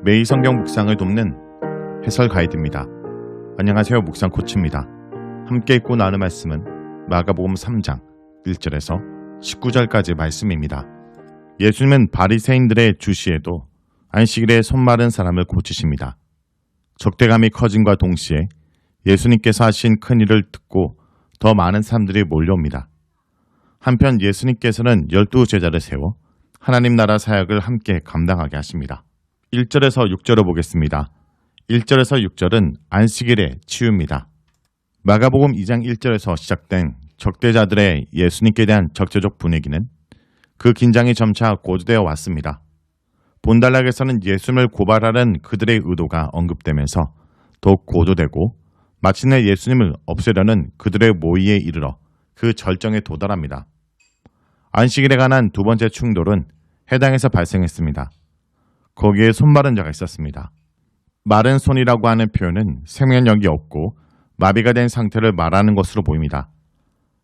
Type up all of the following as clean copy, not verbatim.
매일 성경 묵상을 돕는 해설 가이드입니다. 안녕하세요. 묵상 코치입니다. 함께 읽고 나눈 말씀은 마가복음 3장 1절에서 19절까지 말씀입니다. 예수님은 바리새인들의 주시에도 안식일에 손 마른 사람을 고치십니다. 적대감이 커짐과 동시에 예수님께서 하신 큰일을 듣고 더 많은 사람들이 몰려옵니다. 한편 예수님께서는 12제자를 세워 하나님 나라 사역을 함께 감당하게 하십니다. 1절에서 6절을 보겠습니다. 1절에서 6절은 안식일의 치유입니다. 마가복음 2장 1절에서 시작된 적대자들의 예수님께 대한 적재적 분위기는 그 긴장이 점차 고조되어 왔습니다. 본단락에서는 예수님을 고발하는 그들의 의도가 언급되면서 더욱 고조되고 마침내 예수님을 없애려는 그들의 모의에 이르러 그 절정에 도달합니다. 안식일에 관한 두 번째 충돌은 해당에서 발생했습니다. 거기에 손 마른 자가 있었습니다. 마른 손이라고 하는 표현은 생명력이 없고 마비가 된 상태를 말하는 것으로 보입니다.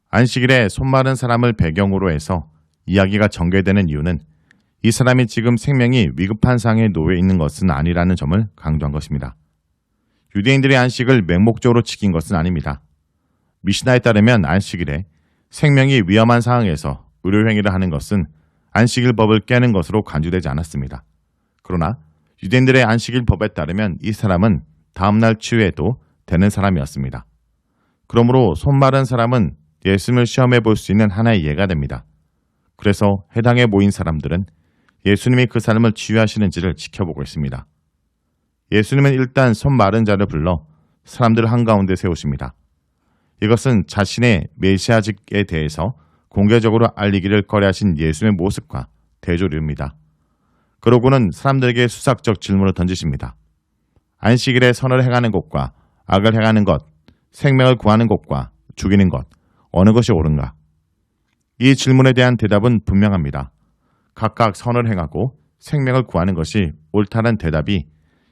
안식일에 손 마른 사람을 배경으로 해서 이야기가 전개되는 이유는 이 사람이 지금 생명이 위급한 상황에 놓여 있는 것은 아니라는 점을 강조한 것입니다. 유대인들의 안식을 맹목적으로 지킨 것은 아닙니다. 미시나에 따르면 안식일에 생명이 위험한 상황에서 의료행위를 하는 것은 안식일법을 깨는 것으로 간주되지 않았습니다. 그러나 유대인들의 안식일법에 따르면 이 사람은 다음날 치유해도 되는 사람이었습니다. 그러므로 손 마른 사람은 예수님을 시험해 볼 수 있는 하나의 예가 됩니다. 그래서 해당에 모인 사람들은 예수님이 그 사람을 치유하시는지를 지켜보고 있습니다. 예수님은 일단 손 마른 자를 불러 사람들 한가운데 세우십니다. 이것은 자신의 메시아직에 대해서 공개적으로 알리기를 꺼려하신 예수님의 모습과 대조입니다. 그러고는 사람들에게 수사적 질문을 던지십니다. 안식일에 선을 행하는 것과 악을 행하는 것, 생명을 구하는 것과 죽이는 것, 어느 것이 옳은가? 이 질문에 대한 대답은 분명합니다. 각각 선을 행하고 생명을 구하는 것이 옳다는 대답이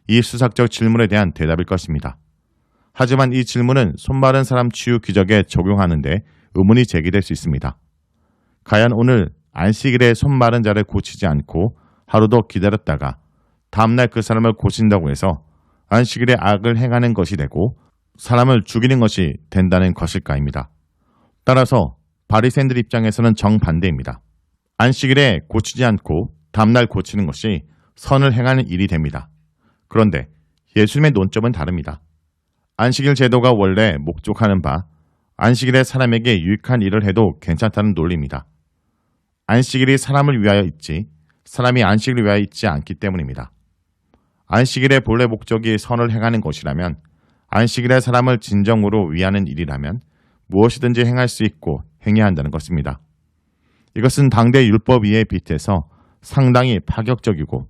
이 수사적 질문에 대한 대답일 것입니다. 하지만 이 질문은 손 마른 사람 치유 기적에 적용하는데 의문이 제기될 수 있습니다. 과연 오늘 안식일에 손 마른 자를 고치지 않고 하루 더 기다렸다가 다음날 그 사람을 고친다고 해서 안식일에 악을 행하는 것이 되고 사람을 죽이는 것이 된다는 것일까입니다. 따라서 바리새인들 입장에서는 정반대입니다. 안식일에 고치지 않고 다음날 고치는 것이 선을 행하는 일이 됩니다. 그런데 예수님의 논점은 다릅니다. 안식일 제도가 원래 목적하는 바 안식일에 사람에게 유익한 일을 해도 괜찮다는 논리입니다. 안식일이 사람을 위하여 있지 사람이 안식을 위하여 있지 않기 때문입니다. 안식일의 본래 목적이 선을 행하는 것이라면 안식일에 사람을 진정으로 위하는 일이라면 무엇이든지 행할 수 있고 행해야 한다는 것입니다. 이것은 당대 율법 이해에 빗대서 상당히 파격적이고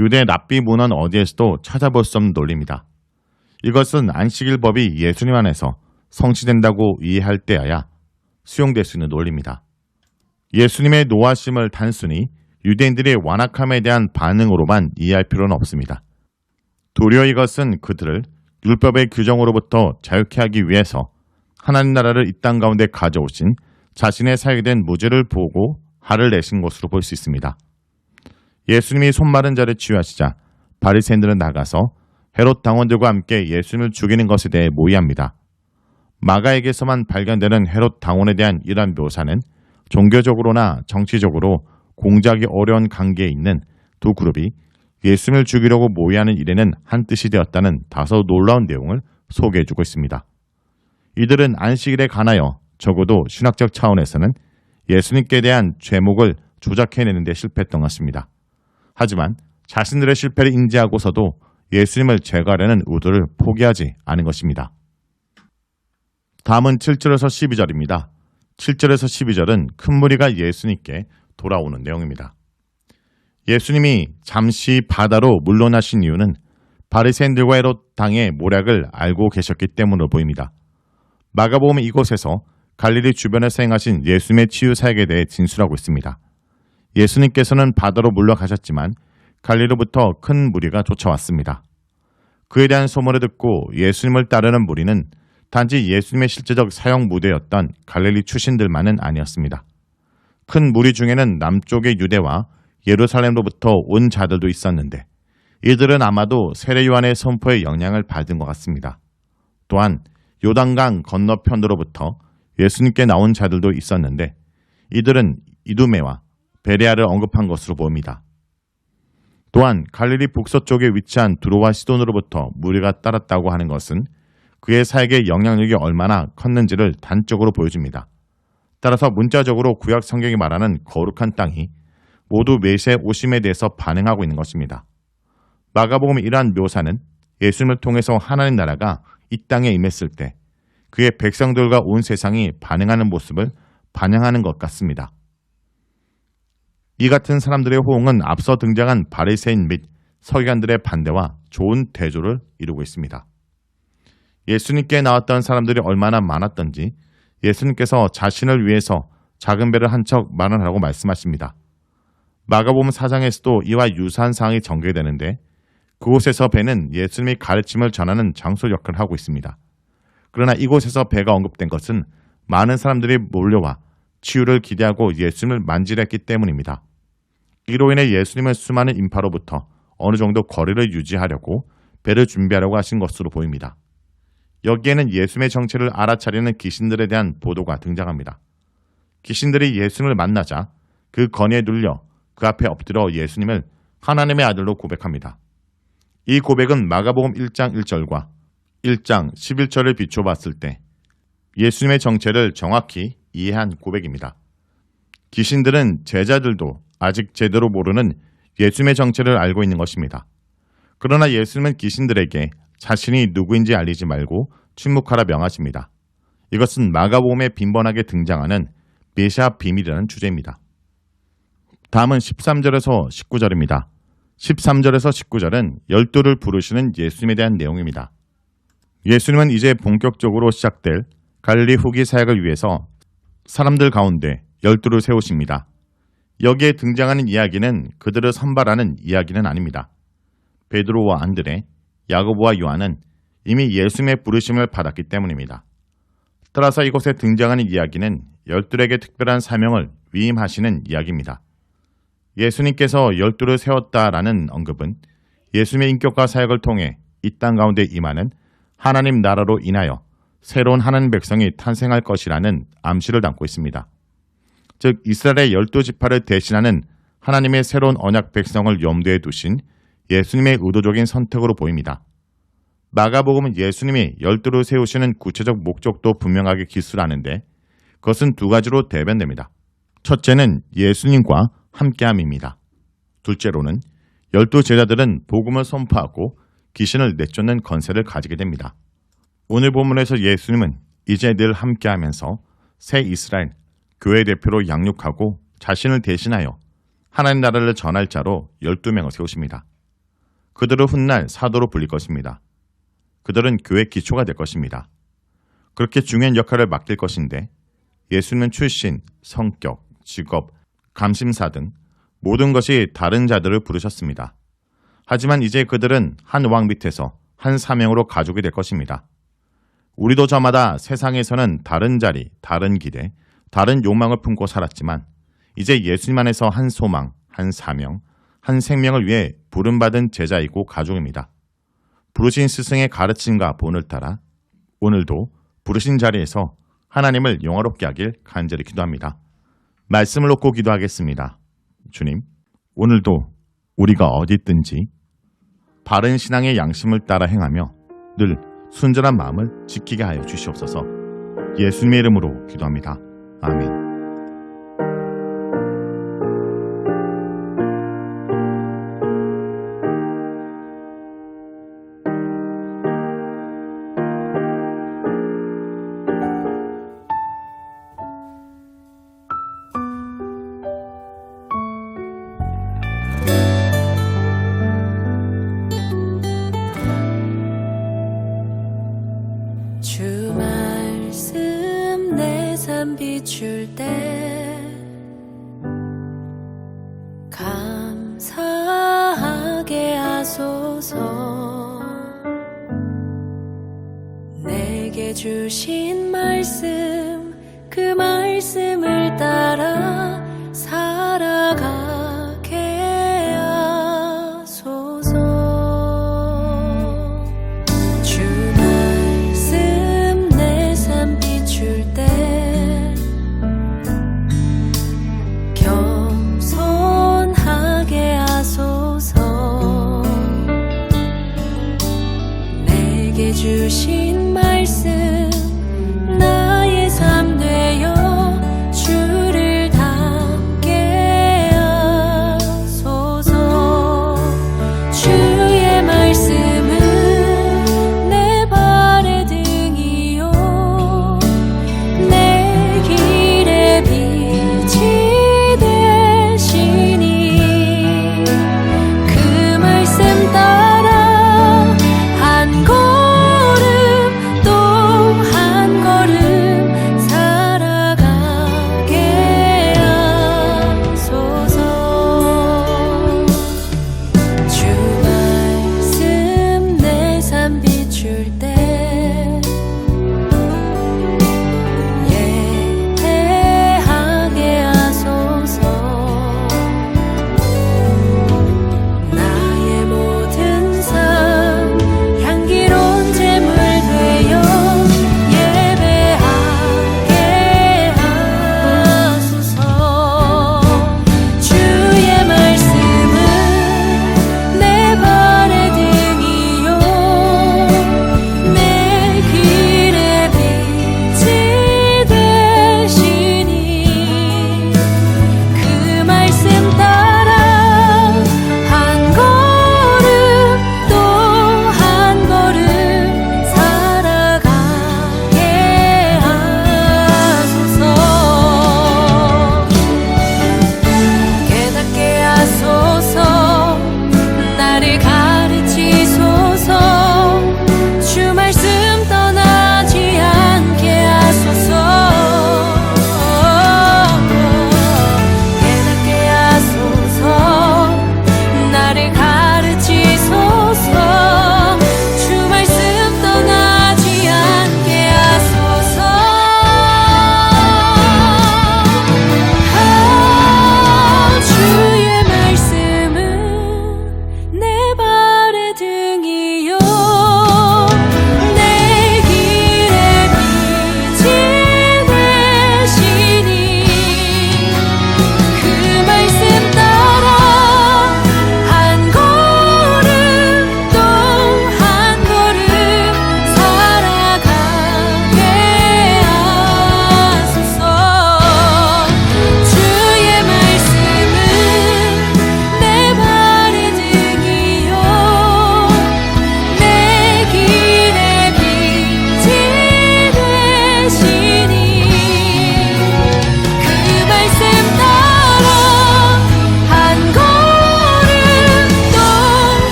유대 랍비 문헌 어디에서도 찾아볼 수 없는 논리입니다. 이것은 안식일법이 예수님 안에서 성취된다고 이해할 때여야 수용될 수 있는 논리입니다. 예수님의 노하심을 단순히 유대인들의 완악함에 대한 반응으로만 이해할 필요는 없습니다. 도리어 이것은 그들을 율법의 규정으로부터 자유케 하기 위해서 하나님 나라를 이 땅 가운데 가져오신 자신의 사역에 대한 무죄를 보고 화를 내신 것으로 볼 수 있습니다. 예수님이 손 마른 자를 치유하시자 바리새인들은 나가서 헤롯 당원들과 함께 예수님을 죽이는 것에 대해 모의합니다. 마가에게서만 발견되는 헤롯 당원에 대한 이러한 묘사는 종교적으로나 정치적으로 공작이 어려운 관계에 있는 두 그룹이 예수님을 죽이려고 모의하는 일에는 한 뜻이 되었다는 다소 놀라운 내용을 소개해주고 있습니다. 이들은 안식일에 관하여 적어도 신학적 차원에서는 예수님께 대한 죄목을 조작해내는 데 실패했던 것 같습니다. 하지만 자신들의 실패를 인지하고서도 예수님을 제거하려는 의도를 포기하지 않은 것입니다. 다음은 7절에서 12절입니다. 7절에서 12절은 큰 무리가 예수님께 돌아오는 내용입니다. 예수님이 잠시 바다로 물러나신 이유는 바리새인들과 헤롯 당의 모략을 알고 계셨기 때문으로 보입니다. 마가복음은 이곳에서 갈릴리 주변에서 행하신 예수님의 치유 사역에 대해 진술하고 있습니다. 예수님께서는 바다로 물러가셨지만 갈릴리로부터 큰 무리가 쫓아왔습니다. 그에 대한 소문을 듣고 예수님을 따르는 무리는 단지 예수님의 실제적 사역 무대였던 갈릴리 출신들만은 아니었습니다. 큰 무리 중에는 남쪽의 유대와 예루살렘로부터 온 자들도 있었는데 이들은 아마도 세례 요한의 선포의 영향을 받은 것 같습니다. 또한 요단강 건너편으로부터 예수님께 나온 자들도 있었는데 이들은 이두메와 베레아를 언급한 것으로 보입니다. 또한 갈릴리 북서쪽에 위치한 두로와 시돈으로부터 무리가 따랐다고 하는 것은 그의 사역의 영향력이 얼마나 컸는지를 단적으로 보여줍니다. 따라서 문자적으로 구약 성경이 말하는 거룩한 땅이 모두 메시아의 오심에 대해서 반응하고 있는 것입니다. 마가복음의 이러한 묘사는 예수님을 통해서 하나님 나라가 이 땅에 임했을 때 그의 백성들과 온 세상이 반응하는 모습을 반영하는 것 같습니다. 이 같은 사람들의 호응은 앞서 등장한 바리새인 및 서기관들의 반대와 좋은 대조를 이루고 있습니다. 예수님께 나왔던 사람들이 얼마나 많았던지 예수님께서 자신을 위해서 작은 배를 한 척 마련하라고 말씀하십니다. 마가복음 4장에서도 이와 유사한 사항이 전개되는데 그곳에서 배는 예수님의 가르침을 전하는 장소 역할을 하고 있습니다. 그러나 이곳에서 배가 언급된 것은 많은 사람들이 몰려와 치유를 기대하고 예수님을 만지려 했기 때문입니다. 이로 인해 예수님은 수많은 인파로부터 어느 정도 거리를 유지하려고 배를 준비하려고 하신 것으로 보입니다. 여기에는 예수님의 정체를 알아차리는 귀신들에 대한 보도가 등장합니다. 귀신들이 예수님을 만나자 그 건의에 눌려 그 앞에 엎드려 예수님을 하나님의 아들로 고백합니다. 이 고백은 마가복음 1장 1절과 1장 11절을 비춰봤을 때 예수님의 정체를 정확히 이해한 고백입니다. 귀신들은 제자들도 아직 제대로 모르는 예수님의 정체를 알고 있는 것입니다. 그러나 예수님은 귀신들에게 자신이 누구인지 알리지 말고 침묵하라 명하십니다. 이것은 마가복음에 빈번하게 등장하는 메시아 비밀이라는 주제입니다. 다음은 13절에서 19절입니다. 13절에서 19절은 12를 부르시는 예수님에 대한 내용입니다. 예수님은 이제 본격적으로 시작될 갈릴리 후기 사역을 위해서 사람들 가운데 12를 세우십니다. 여기에 등장하는 이야기는 그들을 선발하는 이야기는 아닙니다. 베드로와 안드레, 야고보와 요한은 이미 예수님의 부르심을 받았기 때문입니다. 따라서 이곳에 등장하는 이야기는 12에게 특별한 사명을 위임하시는 이야기입니다. 예수님께서 12를 세웠다라는 언급은 예수님의 인격과 사역을 통해 이 땅 가운데 임하는 하나님 나라로 인하여 새로운 하나님 백성이 탄생할 것이라는 암시를 담고 있습니다. 즉 이스라엘의 12지파를 대신하는 하나님의 새로운 언약 백성을 염두에 두신 예수님의 의도적인 선택으로 보입니다. 마가복음은 예수님이 12를 세우시는 구체적 목적도 분명하게 기술하는데 그것은 두 가지로 대변됩니다. 첫째는 예수님과 함께함입니다. 둘째로는 12 제자들은 복음을 선포하고 귀신을 내쫓는 권세를 가지게 됩니다. 오늘 본문에서 예수님은 이제 늘 함께하면서 새 이스라엘, 교회 대표로 양육하고 자신을 대신하여 하나님 나라를 전할 자로 12명을 세우십니다. 그들을 훗날 사도로 불릴 것입니다. 그들은 교회 기초가 될 것입니다. 그렇게 중요한 역할을 맡길 것인데 예수님은 출신, 성격, 직업, 감심사 등 모든 것이 다른 자들을 부르셨습니다. 하지만 이제 그들은 한 왕 밑에서 한 사명으로 가족이 될 것입니다. 우리도 저마다 세상에서는 다른 자리, 다른 기대, 다른 욕망을 품고 살았지만 이제 예수님 안에서 한 소망, 한 사명, 한 생명을 위해 부름받은 제자이고 가족입니다. 부르신 스승의 가르침과 본을 따라 오늘도 부르신 자리에서 하나님을 영화롭게 하길 간절히 기도합니다. 말씀을 놓고 기도하겠습니다. 주님, 오늘도 우리가 어디 있든지 바른 신앙의 양심을 따라 행하며 늘 순전한 마음을 지키게 하여 주시옵소서. 예수님의 이름으로 기도합니다. 아멘. 주 말씀 내 삶 비출 때 감사하게 하소서. 내게 주신